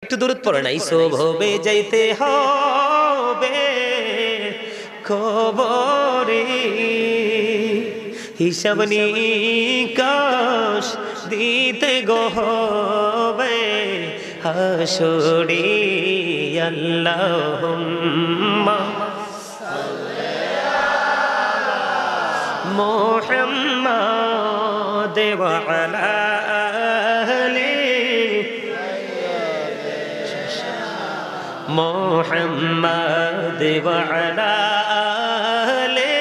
একটু দূরত পড়ে নাই সোভবে যাইতে হবে খবরে হিসাব নিকাশ দিতে গো হবে হাসরে আল্লাহুম্মা মুহাম্মাদ ওয়া আলা আলি মুহাম্মাদ ওয়া আলা আলি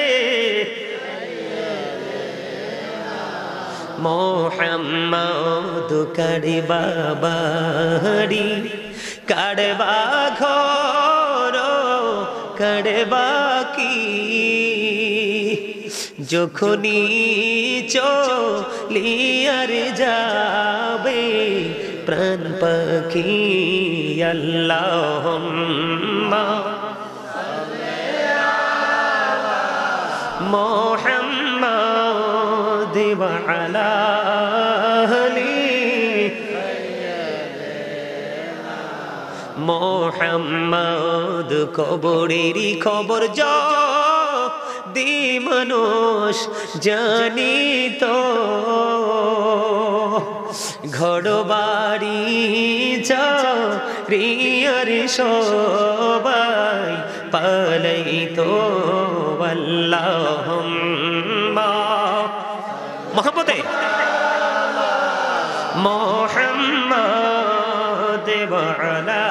মুহাম্মাদ কারবা বাড়ি কারবা ঘর কারবা কি যখনই চলিয়ার যাবে প্রাণ পাখি আল্লাহুম্মা মুহাম্মাদ ওয়া আলা আলি মুহাম্মাদ কবরেরই খবর যদি মানুষ জানিত ঘর বাড়ি চারিয়ার সবাই পালাইতো আল্লাহুম্মা মোহাম্মদে মুহাম্মাদ ওয়া আলা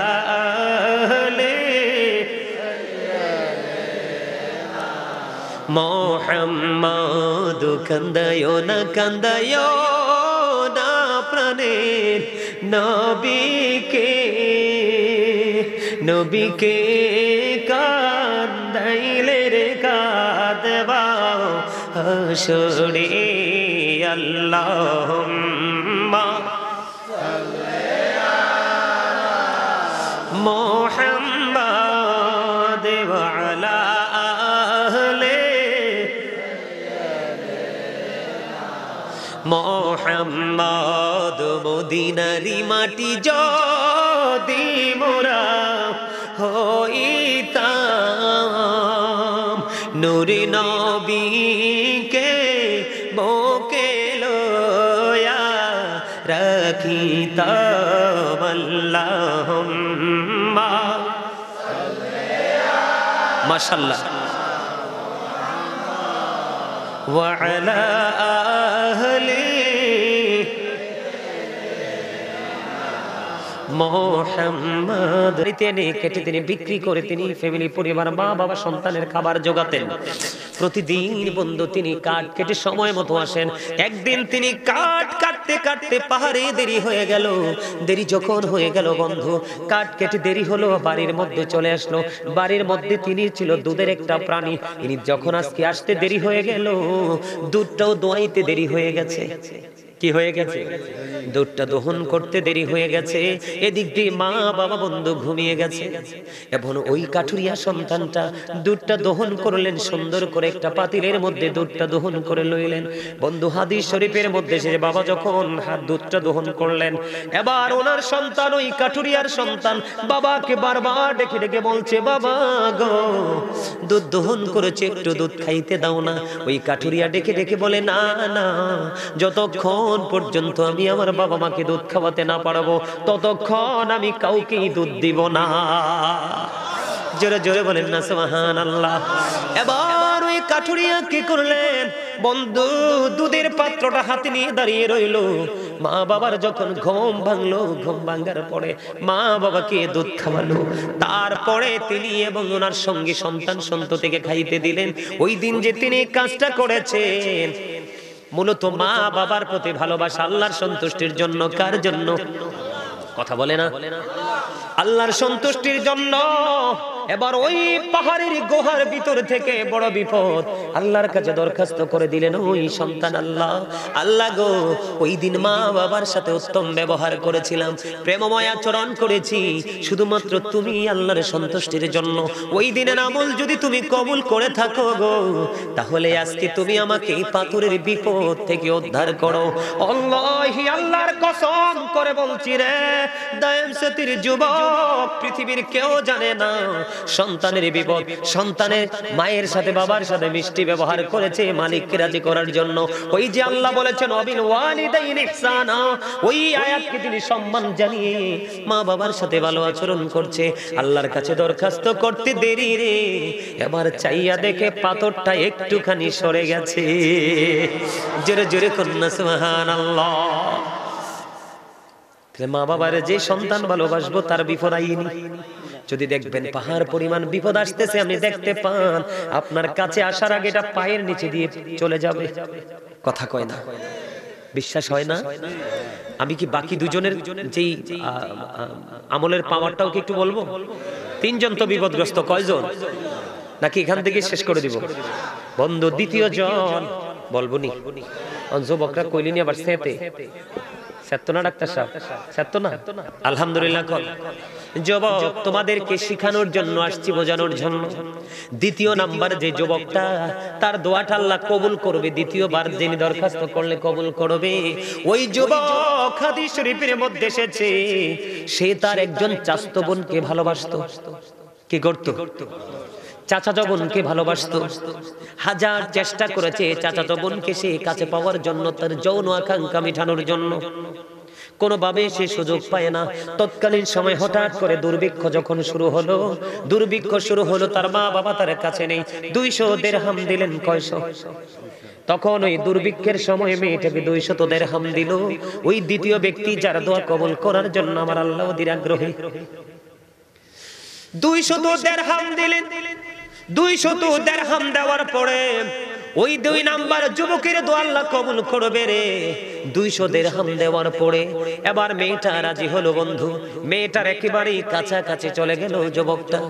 আলি মুহাম্মাদ কান্দায়ো না প্রাণের নবীকে কান্দাইলে রে কাঁদবাও হাসরে আল্লাহুম্মা মুহাম্মাদ ওয়া আলা আলি মুহাম্মাদ মদিনারি মাটি যদি মোরা হইতাম নূরে নবীকে বুকে লইয়া রাখিতাম আল্লাহুম্মা মাশাআল্লাহ ওয়া আলা আহলি মুহাম্মদ তিনি কেটে তিনি বিক্রি করে তিনি ফ্যামিলি পরিবার মা বাবা সন্তানের খাবার জোগাতেন প্রতিদিন বন্ধু তিনি কাঠ কেটে সময় মতো আসেন একদিন তিনি কাঠ কাটতে কাটতে পাহাড়ে দেরি হয়ে গেল দেরি যখন হয়ে গেল বন্ধু কাঠ কেটে দেরি হলো বাড়ির মধ্যে চলে আসলো বাড়ির মধ্যে তিনি ছিল দুধের একটা প্রাণী তিনি যখন আজকে আসতে দেরি হয়ে গেল দুধটাও দোয়াইতে দেরি হয়ে গেছে কি হয়ে গেছে দুধটা দহন করতে দেরি হয়ে গেছে এদিক দিয়ে মা বাবা বন্ধু ঘুমিয়ে গেছে এখন ওই কাঠুরিয়া সন্তানটা দুধটা দহন করলেন সুন্দর করে একটা পাতিলের মধ্যে দুধটা দহন করে লইলেন বন্ধু হাদিস শরীফের মধ্যে সে বাবা যখন দুধটা দহন করলেন এবার ওনার সন্তান ওই কাঠুরিয়ার সন্তান বাবাকে বারবার ডেকে ডেকে বলছে বাবা গো দুধ দহন করেছে একটু দুধ খাইতে দাও না ওই কাঠুরিয়া ডেকে ডেকে বলে না না যতক্ষণ পর্যন্ত আমি আমার বাবা মাকে দুধ খাওয়াতে না পারবো ততক্ষণ আমি কাউকেই দুধ দিব না জোরে জোরে বলেন না সুবহানাল্লাহ এবার ওই কাঠুরিয়া কি করলেন বন্ধু দুধের পাত্রটা হাতে নিয়ে দাঁড়িয়ে রইল মা বাবার যখন ঘুম ভাঙলো ঘুম ভাঙার পরে মা বাবাকে দুধ খাওয়ালো তারপরে তিনি এবং ওনার সঙ্গী সন্তান সন্ততিকে খাইতে দিলেন ওই দিন যে তিনি কাজটা করেছেন মূলত মা বাবার প্রতি ভালোবাসা আল্লাহর সন্তুষ্টির জন্য কার জন্য কথা বলে না আল্লাহর সন্তুষ্টির জন্য এবার ওই পাহাড়ের গুহার ভিতর থেকে বড় বিপদ, আল্লাহর কাছে দরখাস্ত করে দিলেন, ওই সন্তান আল্লাহ, আল্লাহ গো, ওই দিন মা বাবার সাথে উত্তম ব্যবহার করেছিলাম, প্রেমময় আচরণ করেছি, শুধুমাত্র তুমি আল্লাহর সন্তুষ্টির জন্য। ওই দিনের আমল যদি তুমি কবুল করে থাকো গো, তাহলে আজকে তুমি আমাকে এই পাথরের বিপদ থেকে উদ্ধার করো। আল্লাহি, আল্লাহর কসম করে বলছি রে, দায়েম সেতির যুবক, পৃথিবীর কেউ জানে না সন্তানের বিপদ। সন্তানের মায়ের সাথে বাবার সাথে মিষ্টি ব্যবহার করেছে মালিককে রাজি করার জন্য। ওই যে আল্লাহ বলেছেন অবিল ওয়ালিদাইনি ইহসানা, ওই আয়াতকে তিনি সম্মান জানিয়ে মা বাবার সাথে ভালো আচরণ করছে। আল্লাহর কাছে দরখাস্ত করতে দেরি রে, এবার চাইয়া দেখে পাথরটা একটুখানি সরে গেছে। জোরে জোরে কন্যা সুবহানাল্লাহ। মা বাবার যে সন্তান ভালোবাসবো তার বিপদ আইনি। যদি দেখবেন পাহাড় পরিমাণ বিপদ আসতেছে, আপনি দেখতে পান, আপনার কাছে আসার আগে এটা পায়ের নিচে দিয়ে চলে যাবে। কথা কয় না, বিশ্বাস হয় না? আমি কি বাকি দুজনের যেই আমলের পাওয়ারটাও কি একটু বলবো? তিনজন তো বিপদগ্রস্ত, কয়জন? নাকি এখান থেকে শেষ করে দিব? বন্ধু দ্বিতীয় জন বলবো নি, যুবকরা কইলিনি আবার সেতে সত্য না ডাক্তার সাহেব, সত্য না? আলহামদুলিল্লাহ। যুবক, তোমাদেরকে শিখানোর জন্য আসছি, বোঝানোর জন্য। দ্বিতীয় নাম্বার যে যুবকটা, তার দোয়াটা আল্লাহ কবুল করবে, দ্বিতীয়বার যিনি দরখাস্ত করলে কবুল করবে, ওই যুবক হাদিস শরীফের মধ্যে এসেছে, সে তার একজন চাচাতো বোনকে ভালোবাসতো। কি করত? চাচাতো বোনকে ভালোবাসতো। হাজার চেষ্টা করেছে চাচাতো বোনকে সে কাছে পাওয়ার জন্য, তার যৌন আকাঙ্ক্ষা মিটানোর জন্য, কোনোভাবে সে সুযোগ পায় না। তৎকালীন সময় হঠাৎ করে দুর্ভিক্ষ যখন শুরু হলো, তার মা বাবা তার কাছে নেই। 200 দিরহাম দিলেন। কয়শো? তখন ওই দুর্ভিক্ষের সময় মেয়েটাকে 200 দিরহাম দিল। ওই দ্বিতীয় ব্যক্তি যার দোয়া কবুল করার জন্য আমার আল্লাহ অধীর আগ্রহী। 200 দিরহাম দিলেন। 200 দিরহাম দেওয়ার পরে ওই 2 নাম্বার যুবকের দোয়া আল্লাহ কবুল করবে রে। 200 দিরহাম দেওয়ার পরে এবার মেয়েটা রাজি হলো। বন্ধু, মেয়েটার একেবারেই কাছাকাছি চলে গেল যুবকটা।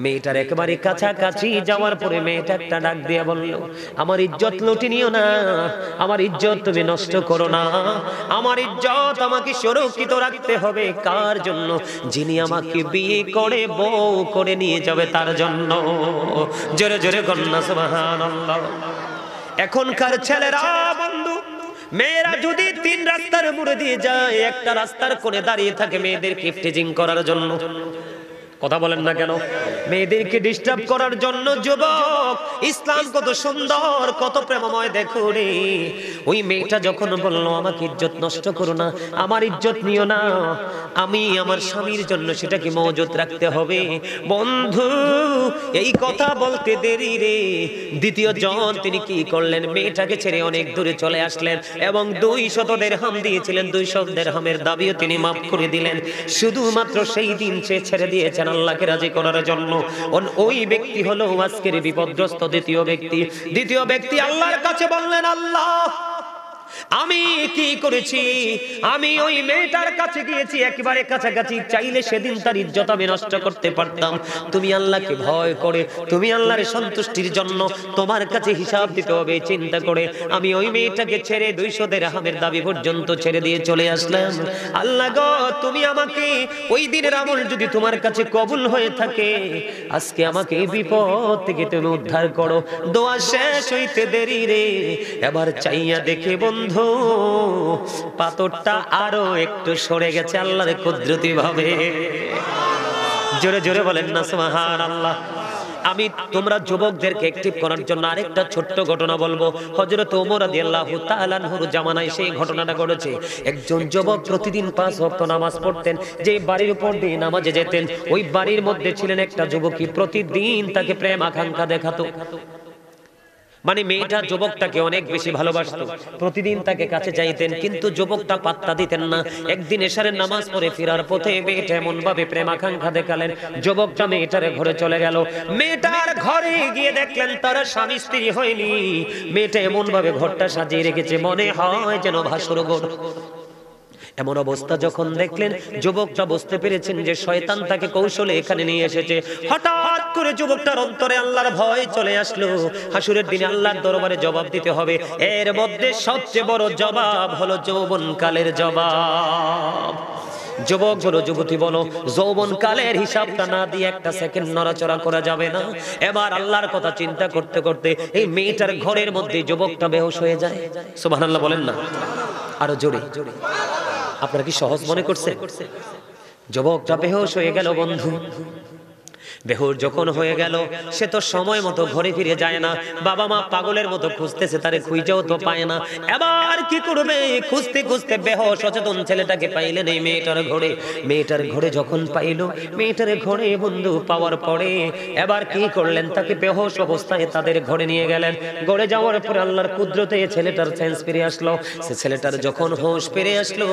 মেয়েটার একেবারে কাছাকাছি যাওয়ার পরে মেয়েটা একটা ডাক দিয়ে বলল, আমার ইজ্জত লুটি নিও না, আমার ইজ্জত তুমি নষ্ট করো না, আমার ইজ্জত আমাকে সুরক্ষিত রাখতে হবে। কার জন্য? যিনি আমাকে বিয়ে করে বউ করে নিয়ে যাবে তার জন্য। জোরে জোরে কন্যা সুবহানাল্লাহ। এখনকার ছেলেরা বন্ধু, মেয়েরা যদি 3 রাস্তার মোড়ে দিয়ে যায়, একটা রাস্তার কোণে দাঁড়িয়ে থাকে মেয়েদেরকে টিজিং করার জন্য। কথা বলেন না কেন? মেয়েদেরকে ডিস্টার্ব করার জন্য। যুবক, ইসলাম কত সুন্দর, কত প্রেমময় দেখো রে। ওই মেয়েটা যখন বলল, আমাকে ইজ্জত নষ্ট করো না, আমার ইজ্জত নিও না, আমি আমার স্বামীর জন্য সেটাকে মজুত রাখতে হবে। বন্ধু, এই কথা বলতে দেরি রে, দ্বিতীয় জন তিনি কি করলেন? মেয়েটাকে ছেড়ে অনেক দূরে চলে আসলেন এবং 200 দিরহাম দিয়েছিলেন, 200 দিরহামের দাবিও তিনি মাফ করে দিলেন। শুধুমাত্র সেই দিন সে ছেড়ে দিয়েছেন আল্লাহকে রাজি করার জন্য। ওই ব্যক্তি হলো আজকের বিপদগ্রস্ত দ্বিতীয় ব্যক্তি। দ্বিতীয় ব্যক্তি আল্লাহর কাছে বললেন, আল্লাহ, আমি কি করেছি? আমি ওই মেয়েটার কাছে গিয়েছি একেবারে কাছাকাছি, চাইলে সেদিন তার ইজ্জত আমি নষ্ট করতে পারতাম। তুমি আল্লাহকে ভয় করে, তুমি আল্লাহর সন্তুষ্টির জন্য তোমার কাছে হিসাব দিতে হবে চিন্তা করে আমি ওই মেয়েটাকে ছেড়ে 200 দিরহামের দাবি পর্যন্ত ছেড়ে দিয়ে চলে আসলাম। আল্লাহ গো, তুমি আমাকে ওই দিনের আমল যদি তোমার কাছে কবুল হয়ে থাকে, আজকে আমাকে এই বিপদ থেকে তুমি উদ্ধার করো। দোয়া শেষ হইতে দেরি রে, এবার চাইয়া দেখে বন্ধু, পাথরটা আরো একটু সরে গেছে আল্লাহর কুদরতি ভাবে। জোরে জোরে বলেন না সুবহানাল্লাহ। আমি তোমরা যুবকদেরকে অ্যাক্টিভ করার জন্য আরেকটা ছোট্ট ঘটনা বলবো। হযরত ওমর রাদিয়াল্লাহু তাআলা আনহুর জামানায় সেই ঘটনাটা ঘটেছে। একজন যুবক প্রতিদিন 5 ওয়াক্ত নামাজ পড়তেন, যে বাড়ির উপর দিয়ে নামাজে যেতেন, ওই বাড়ির মধ্যে ছিলেন একটা যুবকী, প্রতিদিন তাকে প্রেম আকাঙ্ক্ষা দেখাতো। মানে মেয়েটা যুবকটাকে অনেক বেশি ভালোবাসতো, প্রতিদিন তাকে কাছে চাইতেন, কিন্তু যুবকটা পাত্তা দিতেন না। একদিন এশারের নামাজ পড়ে ফেরার পথে মেয়েটা এমন ভাবে প্রেম আকাঙ্ক্ষা দেখালেন, যুবকটা মেয়েটার ঘরে চলে গেল। মেয়েটার ঘরে গিয়ে দেখলেন তার স্বামী স্ত্রী হয়নি। মেয়েটা এমন ভাবে ঘরটা সাজিয়ে রেখেছে, মনে হয় যেন ভাসুর ঘর। এমন অবস্থা যখন দেখলেন, যুবকটা বুঝতে পেরেছেন যে শয়তান তাকে কৌশলে এখানে নিয়ে এসেছে। হঠাৎ করে যুবকটার অন্তরে আল্লাহর ভয় চলে আসলো। হাসুরের দিনে আল্লাহর দরবারে জবাব দিতে হবে। এর মধ্যে সবচেয়ে বড় জবাব হলো যৌবনকালের জবাব। যুবক বলো, যুবতী বলো, যৌবনকালের হিসাবটা না দিয়ে একটা সেকেন্ড নড়াচড়া করা যাবে না। এবার আল্লাহর কথা চিন্তা করতে করতে এই মেয়েটার ঘরের মধ্যে যুবকটা বেহুশ হয়ে যায়। সুবহানাল্লাহ বলেন না, আরো জোরে। আপনারা কি সহজ মনে করছেন? যুবকটা বেহুশ হয়ে গেল বন্ধু। বেহুশ যখন হয়ে গেল, সে তো সময় মতো ঘরে ফিরে যায় না। বাবা মা পাগলের মতো খুঁজতেছে, তারে খুঁজেও তো পায় না। এবার কি করবে? খুঁজতে খুঁজতে বেহুশ অচেতন ছেলেটাকে পাইলেন এই মেয়েটার ঘরে। মেয়েটার ঘরে যখন পাইল, মেয়েটার ঘরে বন্ধু পাওয়ার পরে এবার কি করলেন? তাকে বেহুশ অবস্থায় তাদের ঘরে নিয়ে গেলেন। ঘরে যাওয়ার পরে আল্লাহর কুদরতে ছেলেটার সেন্স ফিরে আসলো। সে ছেলেটার যখন হোশ ফিরে আসলো,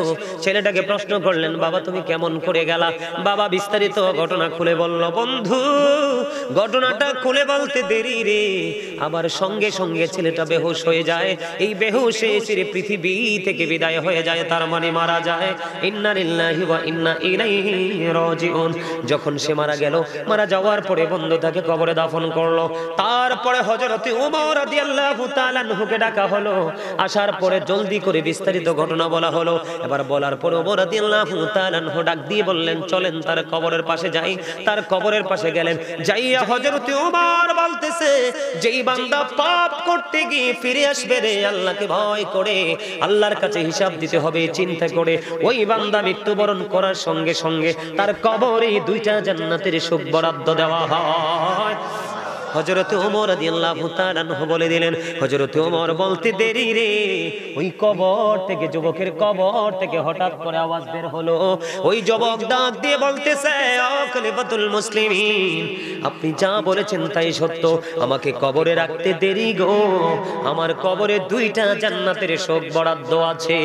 ছেলেটাকে প্রশ্ন করলেন, বাবা তুমি কেমন করে গেলা? বাবা বিস্তারিত ঘটনা খুলে বলল। বন্ধু, ঘটনাটা খুলে বলতে দেরি রে, আবার সঙ্গে সঙ্গে ছেলেটা বেহুশ হয়ে যায়। এই বেহুশে সে পৃথিবী থেকে বিদায় হয়ে যায়, তার মানে মারা যায়। ইন্না লিল্লাহি ওয়া ইন্না ইলাইহি রাজিউন। যখন সে মারা গেল, মারা যাওয়ার পরে বন্ধু তাকে কবরে দাফন করলো। তারপরে হযরত ওমর রাদিয়াল্লাহু তাআলা আনহুকে ডাকা হলো। আসার পরে জলদি করে বিস্তারিত ঘটনা বলা হলো। এবার বলার পরে ওমর রাদিয়াল্লাহু তাআলা আনহু ডাক দিয়ে বললেন, চলেন তার কবরের পাশে যাই। তার কবরের পাশে গেলেন। যাইয়া হযরত ওমর বলতেছে, যেই বান্দা পাপ করতে গিয়ে ফিরে আসবে রে আল্লাহকে ভয় করে, আল্লাহর কাছে হিসাব দিতে হবে চিন্তা করে, ওই বান্দা মৃত্যুবরণ করার সঙ্গে সঙ্গে তার কবরে দুইটা জান্নাতের সুখ বরাদ্দ দেওয়া হয়। হযরত ওমর রাদিয়াল্লাহু তাআলা আনহু বলে দিলেন। হযরত ওমর বলতে দেরি রে, ওই কবর থেকে, যুবকের কবর থেকে হঠাৎ করে আওয়াজ বের হলো। ওই যুবক ডাক দিয়ে বলতেছে, ও খলিফাতুল মুসলিমিন, আপনি যা বলেছেন তাই সত্য, আমাকে কবরে রাখতে দেরি গো, আমার কবরে দুইটা জান্নাতের সুখ বরাদ্দ আছে।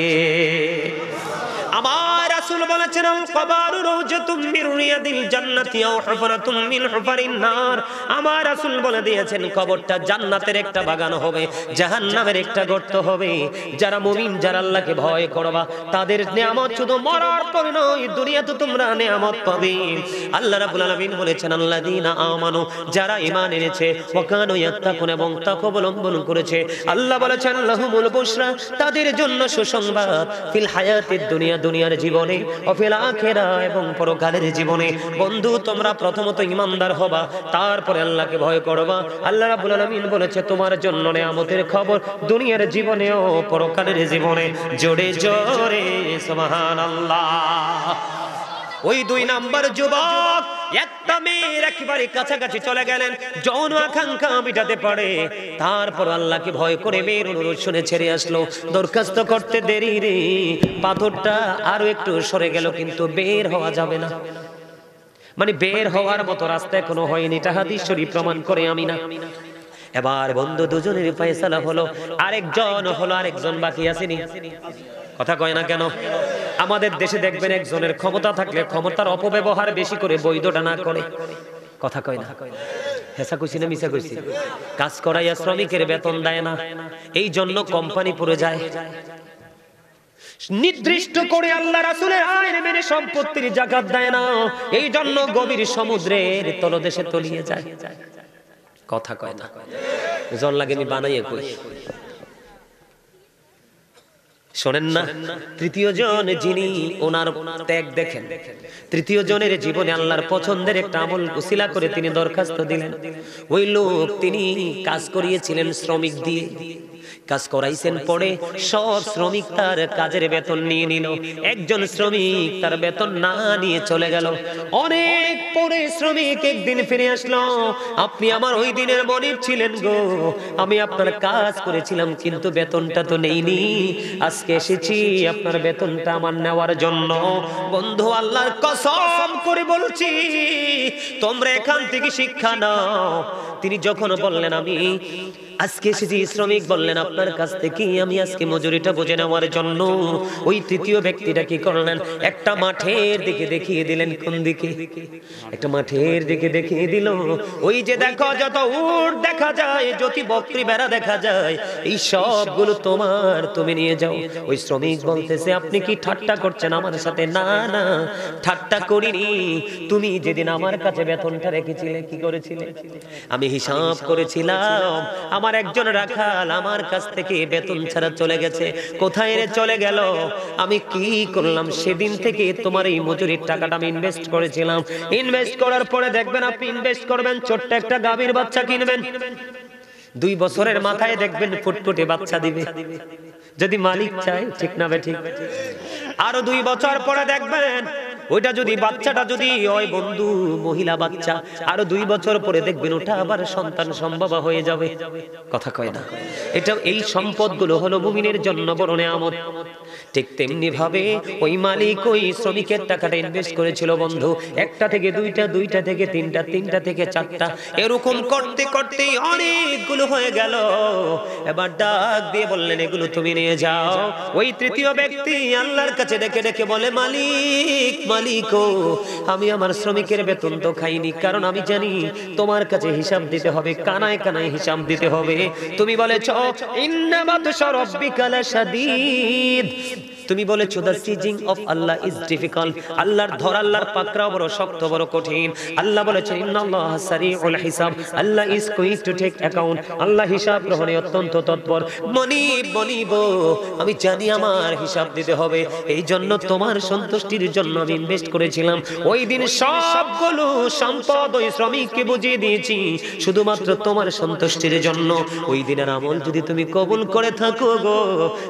আমার রাসূল বলেছেন, আল কবরু রাওজাতুম মির রিয়াদিল জান্নাতি আও হুফরাতুম মিন হুফারিন নার। আমার রাসূল বলে দিয়েছেন, কবরটা জান্নাতের একটা বাগান হবে, জাহান্নামের একটা গর্ত হবে। যারা মুমিন, যারা আল্লাহকে ভয় করবা, তাদের নিয়ামত শুধু মরার পরে নয়, দুনিয়াতে তোমরা নিয়ামত পাবে। আল্লাহ রাব্বুল আলামিন বলেছেন, আল্লাযীনা আমানু, যারা ঈমান এনেছে, ওয়া কানু ইয়াত্তাকুন, এবং তাকওয়া অবলম্বন করেছে। আল্লাহ বলেছেন, লাহুমুল বুশরা, তাদের জন্য সুসংবাদ, ফিল হায়াতিদ দুনিয়া, দুনিয়ার জীবনে, ও ফিল আখিরা, এবং পরকালের জীবনে। বন্ধু, তোমরা প্রথমত ঈমানদার হবা, তারপরে আল্লাহকে ভয় করবা। আল্লাহ রাব্বুল আলামিন বলেছে, তোমার জন্য নিয়ামতের খবর দুনিয়ার জীবনে ও পরকালের জীবনে। জোরে জোরে সুবহানাল্লাহ। ওই দুই নাম্বার যুবক একটা মেয়ের একেবারে কাছাকাছি চলে গেলেন, যৌন আকাঙ্ক্ষা মিটাতে পারে। তারপর আল্লাহকে ভয় করে মেয়ের অনুরোধ শুনে ছেড়ে আসলো। দরখাস্ত করতে দেরি রে, পাথরটা আরো একটু সরে গেল, কিন্তু বের হওয়া যাবে না। মানে বের হওয়ার মতো রাস্তা এখনো হয়নি। এটা হাদিস শরীফ প্রমাণ করে, আমি না। এবার বন্ধু দুজনের ফয়সালা হলো, আরেকজন বাকি আসেনি। কথা কয় না কেন? আমাদের দেশে দেখবেন, একজনের ক্ষমতা থাকলে ক্ষমতার অপব্যবহার বেশি করে, বৈধটা না করে। কথা কয় না? হেসা কইছি না মিছা কইছি? কাজ করাইয়া শ্রমিকের বেতন দেয় না, এই জন্য কোম্পানি পড়ে যায়। নির্দিষ্ট করে আল্লাহ রাসূলের আইন মেনে সম্পত্তির যাকাত দেয় না, এই জন্য গভীর সমুদ্রের তলদেশে তলিয়ে যায়। কথা কয় না? জন লাগে আমি বানাইয়া কই। শোনেন না, তৃতীয় জন যিনি ওনার ত্যাগ দেখেন, তৃতীয় জনের জীবনে আল্লাহর পছন্দের একটা আমল উসিলা করে তিনি দরখাস্ত দিলেন। ওই লোক, তিনি কাজ করিয়েছিলেন শ্রমিক দিয়ে, কাজ করাইছেন, পরে সব শ্রমিক তার কাজের বেতন নিয়ে নিল। একজন শ্রমিক তার বেতন না নিয়ে চলে গেল। অনেক পরে শ্রমিক একদিন ফিরে আসলো, আপনি আমার ওই দিনের মনিব ছিলেন গো, আমি আপনার কাজ করেছিলাম, কিন্তু বেতনটা তো নেইনি, আজকে এসেছি আপনার বেতনটা আমার নেওয়ার জন্য। বন্ধু, আল্লাহর কসম করে বলছি, তোমরা এখান থেকে শিক্ষা নাও। তিনি যখন বললেন, আমি আজকে এসেছি শ্রমিক বললেন আপনার কাছ থেকে আমি আজকে মজুরিটা বুঝে নেওয়ার জন্য। ওই তৃতীয় ব্যক্তিটা কি করলেন, একটা মাঠের দিকে দেখিয়ে দিলেন। কোন দিকে? একটা মাঠের দিকে দেখিয়ে দিল। ওই যে দেখো যত উট দেখা যায়, যত বকরি ভেড়া দেখা যায়, এই সবগুলো তোমার, তুমি নিয়ে যাও। ওই শ্রমিক বলতেছে আপনি কি ঠাট্টা করছেন আমার সাথে? না না, ঠাট্টা করিনি। তুমি যেদিন আমার কাছে বেতনটা রেখেছিলে কি করেছিলে? আমি হিসাব করেছিলাম আমার একজন রাখাল আমার কাছ থেকে বেতন ছাড়া চলে গেছে। কোথায় রে চলে গেল? আমি কি করলাম সেদিন থেকে তোমার এই মজুরির টাকাটা আমি ইনভেস্ট করেছিলাম। ইনভেস্ট করার পরে দেখবেন আপনি ইনভেস্ট করবেন, ছোট্ট একটা গাভীর বাচ্চা কিনবেন, 2 বছরের মাথায় দেখবেন ফুটফুটে বাচ্চা দিবে, যদি মালিক চায়, ঠিক না ঠিক? আরো 2 বছর পরে দেখবেন ওইটা যদি বাচ্চাটা যদি ওই বন্ধু মহিলা বাচ্চা, আরো 2 বছর পরে দেখবেন ওটা আবার সন্তান সম্ভবা হয়ে যাবে। কথা কয় না? এটা এই সম্পদগুলো হলো মুমিনের জন্য বড় নিয়ামত। ঠিক তেমনি ভাবে ওই মালিক ওই শ্রমিকের টাকাটা ইনভেস্ট করেছিল বন্ধু, 1টা থেকে 2টা, 2টা থেকে 3টা, 3টা থেকে 4টা, এরকম করতে করতে অনেকগুলো হয়ে গেল। এবার ডাক দিয়ে বললেন এগুলো তুমি নিয়ে যাও। ওই তৃতীয় ব্যক্তি আল্লাহর কাছে ডেকে ডেকে বলে মালিক মালিক, আমি আমার শ্রমিকের বেতন তো খাইনি, কারণ আমি জানি তোমার কাছে হিসাব দিতে হবে, কানায় কানায় হিসাব দিতে হবে। তুমি বলেছো ইন্নামা তুশরাব্বিকা লাশাদীদ, তুমি বলেছো the seizing of Allah is difficult, আল্লাহর ধর, আল্লাহর পাকড়াও বড় শক্ত, বড় কঠিন। আল্লাহ বলেছেন ইন্নাল্লাহা সারিউল হিসাব, Allah is quick to take account, Allah হিসাব গ্রহণে অত্যন্ত তৎপর। মনিব, আমি জানি আমার হিসাব দিতে হবে, এই জন্য তোমার সন্তুষ্টির জন্য আমি ইনভেস্ট করেছিলাম। ওই দিন সবগুলো সম্পদ ওই শ্রমিককে বুঝিয়ে দিয়েছি শুধুমাত্র তোমার সন্তুষ্টির জন্য। ওই দিনের আমল যদি তুমি কবুল করে থাকো গো,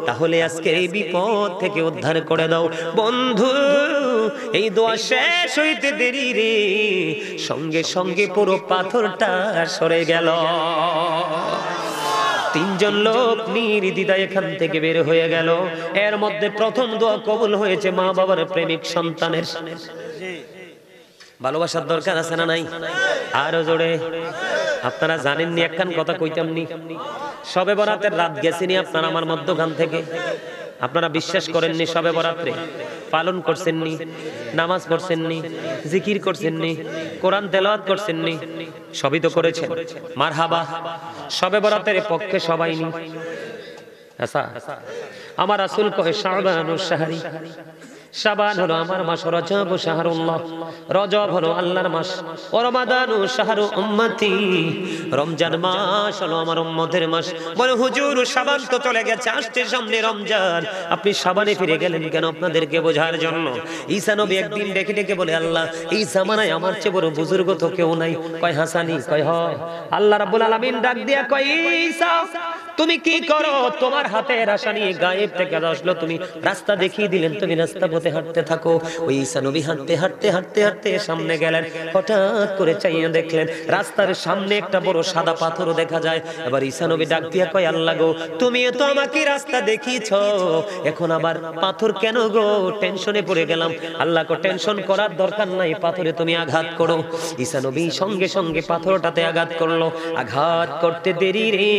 তাহলে আজকে এই বিপদ থেকে উদ্ধার করে দাও। বন্ধু এই দোয়া শেষ হইতে দেরি রে, সঙ্গে সঙ্গে পুরো পাথরটা সরে গেল। 3 জন লোক নির্দ্বিধায় এখান থেকে বের হয়ে গেল। এর মধ্যে প্রথম দোয়া কবুল হয়েছে মা বাবার প্রেমিক সন্তানের। ভালোবাসার দরকার আছে না নাই? আরো জোরে। আপনারা জানেননি একখান কথা কইতাম নি, শবে বরাতের রাত গেছিনি আপনারা আমার মধ্যখান থেকে, আপনারা বিশ্বাস করেননি, শবে বরাতে পালন করছেননি, নামাজ পড়ছেননি, জিকির করছেননি, কোরআন তেলাওয়াত করছেননি, সবই তো করেছেন। মারহাবা। শবে বরাতের পক্ষে সবাই নি। আচ্ছা, আমার রাসূল কহে শাবানুশ শাহরি, শাবান হলো আমার মাস, রজব শাহরুল্লাহ, রজব হলো আল্লাহর মাস, ও রমাদানু শাহরু উম্মতি, রমজান মাস হলো আমার উম্মতের মাস। বলে হুজুর শাবান তো চলে গেছে, আসছে সামনে রমজান, আপনি শাবানে ফিরে গেলেন কেন? আপনাদেরকে বোঝার জন্য। ঈসা নবী একদিন ডেকে ডেকে বলে আল্লাহ এই জামানায় আমার চেয়ে বড় বুজুর্গ তো কেউ নাই। কয় হাসানি? কয় হয়। আল্লাহ রাব্বুল আলামিন ডাক দিয়া কয় ঈসা তুমি কি করো? তোমার হাতের আশা নিয়ে গায়েব থেকে আসলো, তুমি রাস্তা দেখিয়ে দিলেন, তুমি রাস্তা পথে হাঁটতে থাকো। ওই ঈসা নবী হাঁটতে হাঁটতে হাঁটতে হাঁটতে সামনে গেলেন, হঠাৎ করে চাইয়া দেখলেন রাস্তার সামনে একটা বড় সাদা পাথরও দেখা যায়। এবার ঈসা নবী ডাক দিয়া কয় আল্লাহ গো, তুমি তো আমাকে রাস্তা দেখিয়েছো, এখন আবার পাথর কেন গো? টেনশনে পড়ে গেলাম। আল্লাহ কো টেনশন করার দরকার নাই, পাথরে তুমি আঘাত করো। ঈসা নবী সঙ্গে সঙ্গে পাথরটাতে আঘাত করলো। আঘাত করতে দেরি রে,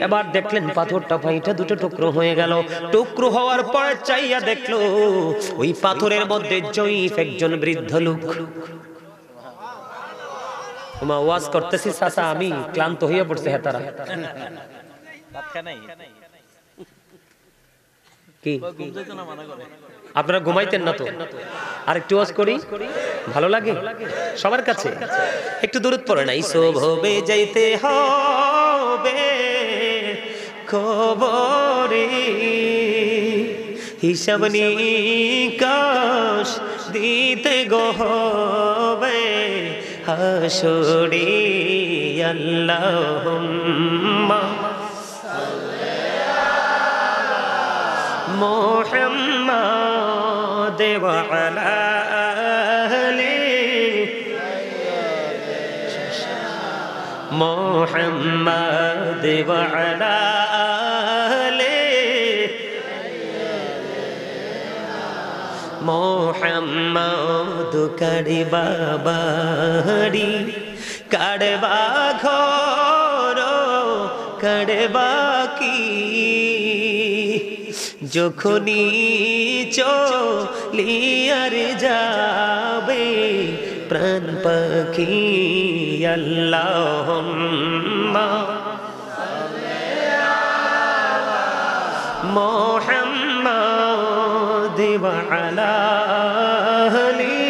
এবার দেখলেন পাথরটা ফাইটা 2 টুকরো হয়ে গেল। টুকরো হওয়ার পর চাইয়া দেখলো ওই পাথরের মধ্যে জয়ীফ একজন বৃদ্ধ লোক। তোমার ওয়াজ করতেছি চাচা, আমি ক্লান্ত হয়ে পড়ছে। হ্যাঁ তারা কি আপনারা ঘুমাইতেন না তো? আরেকটু ওয়াজ করি, ভালো লাগে সবার কাছে। একটু দূরত পড়ে না, ইসব হবে যাইতে হবে খবরে, হিসাব নিকাশ দিতে গো হবে হাসরে। আল্লাহুম্মা মুহাম্মাদ ওয়া আলা আলি মুহাম্মাদ ওয়া আলা আলি মুহাম্মাদ। কারবা বাড়ি, কারবা ঘর, আর বাকি যখনই চলিয়ার যাবে প্রাণ পাখি আল্লাহুম্মা মুহাম্মাদ ওয়া আলা আলি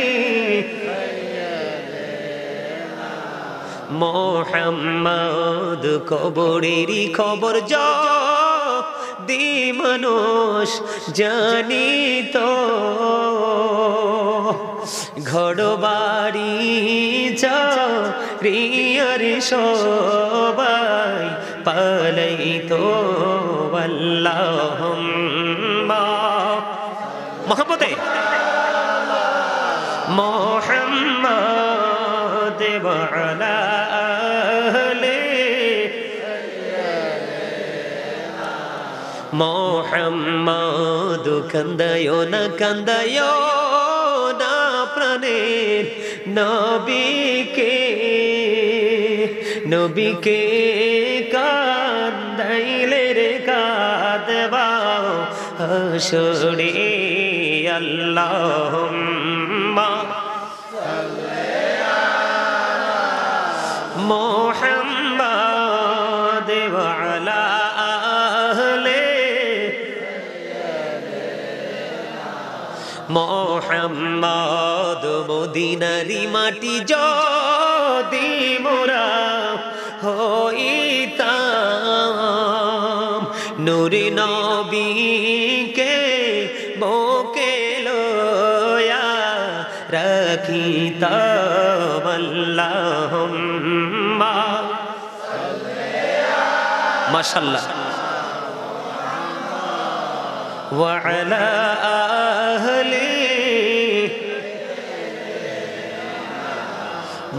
মুহাম্মাদ। কবরেরই খবর যদি মানুষ জানিত ঘর বাড়ি চারিয়ার সবাই পালাইতো আল্লাহুম্মা মোহাম্মদে মুহাম্মাদ ওয়া আলা আলি মুহাম্মাদ। কান্দায়ো না প্রাণের নবীকে কান্দাইলে রে কাঁদবাও হাসরে আল্লাহুম্মা মুহাম্মাদ ওয়া আলা আলি মুহাম্মাদ। মদিনারি মাটি যদি মোরা হইতাম নূরে নবীকে বুকে লইয়া রাখিতাম আল্লাহুম্মা মাশাআল্লাহ ওয়া আলা আহলি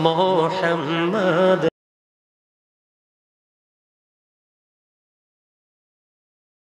মুহাম্মাদ।